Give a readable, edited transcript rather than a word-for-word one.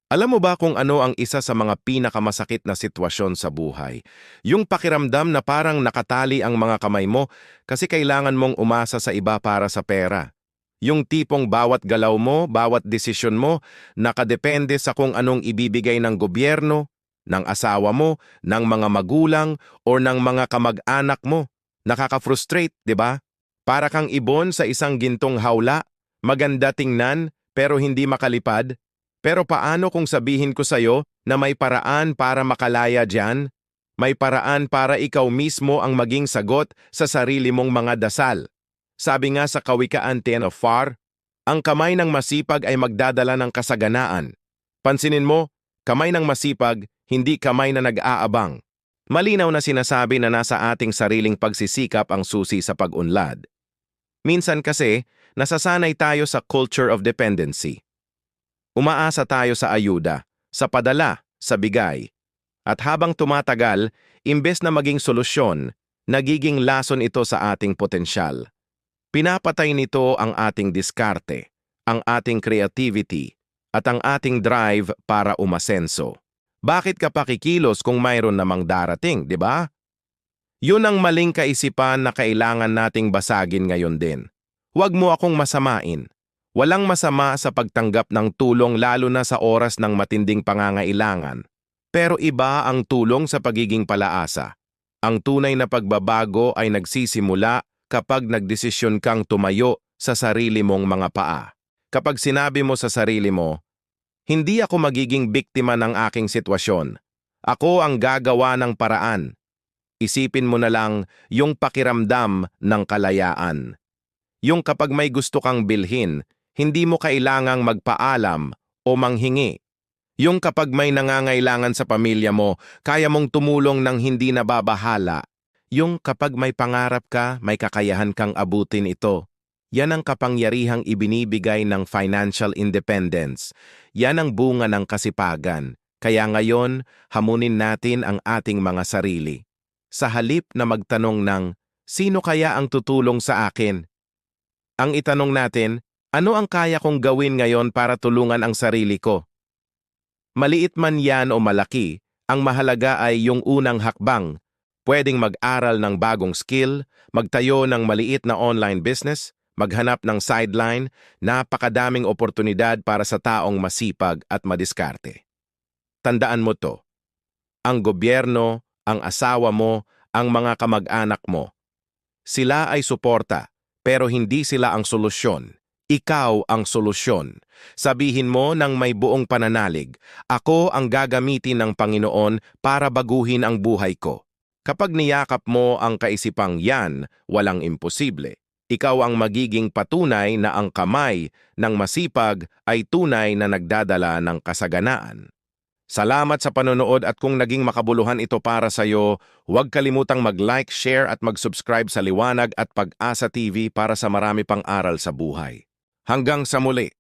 Alam mo ba kung ano ang isa sa mga pinakamasakit na sitwasyon sa buhay? Yung pakiramdam na parang nakatali ang mga kamay mo kasi kailangan mong umasa sa iba para sa pera. Yung tipong bawat galaw mo, bawat desisyon mo, nakadepende sa kung anong ibibigay ng gobyerno, ng asawa mo, ng mga magulang, o ng mga kamag-anak mo. Nakaka-frustrate, di ba? Para kang ibon sa isang gintong hawla, maganda tingnan pero hindi makalipad. Pero paano kung sabihin ko sa'yo na may paraan para makalaya diyan? May paraan para ikaw mismo ang maging sagot sa sarili mong mga dasal. Sabi nga sa Kawikaan 10 of Far, ang kamay ng masipag ay magdadala ng kasaganaan. Pansinin mo, kamay ng masipag, hindi kamay na nag-aabang. Malinaw na sinasabi na nasa ating sariling pagsisikap ang susi sa pag-unlad. Minsan kasi, nasasanay tayo sa culture of dependency. Umaasa tayo sa ayuda, sa padala, sa bigay. At habang tumatagal, imbes na maging solusyon, nagiging lason ito sa ating potensyal. Pinapatay nito ang ating diskarte, ang ating creativity, at ang ating drive para umasenso. Bakit ka pa kikilos kung mayroon namang darating, di ba? Yun ang maling kaisipan na kailangan nating basagin ngayon din. Huwag mo akong masamain. Walang masama sa pagtanggap ng tulong lalo na sa oras ng matinding pangangailangan. Pero iba ang tulong sa pagiging palaasa. Ang tunay na pagbabago ay nagsisimula kapag nagdesisyon kang tumayo sa sarili mong mga paa. Kapag sinabi mo sa sarili mo, hindi ako magiging biktima ng aking sitwasyon. Ako ang gagawa ng paraan. Isipin mo na lang yung pakiramdam ng kalayaan. Yung kapag may gusto kang bilhin, hindi mo kailangang magpaalam o manghingi. Yung kapag may nangangailangan sa pamilya mo, kaya mong tumulong ng hindi nababahala. Yung kapag may pangarap ka, may kakayahan kang abutin ito. Yan ang kapangyarihang ibinibigay ng financial independence. Yan ang bunga ng kasipagan. Kaya ngayon, hamunin natin ang ating mga sarili. Sa halip na magtanong ng, sino kaya ang tutulong sa akin? Ang itanong natin, ano ang kaya kong gawin ngayon para tulungan ang sarili ko? Maliit man yan o malaki, ang mahalaga ay yung unang hakbang. Pwedeng mag-aral ng bagong skill, magtayo ng maliit na online business, maghanap ng sideline, napakadaming oportunidad para sa taong masipag at madiskarte. Tandaan mo to, ang gobyerno, ang asawa mo, ang mga kamag-anak mo. Sila ay suporta, pero hindi sila ang solusyon. Ikaw ang solusyon. Sabihin mo ng may buong pananalig, ako ang gagamitin ng Panginoon para baguhin ang buhay ko. Kapag niyakap mo ang kaisipang yan, walang imposible. Ikaw ang magiging patunay na ang kamay ng masipag ay tunay na nagdadala ng kasaganaan. Salamat sa panonood at kung naging makabuluhan ito para sa iyo, huwag kalimutang mag-like, share at mag-subscribe sa Liwanag at Pag-asa TV para sa marami pang aral sa buhay. Hanggang sa muli!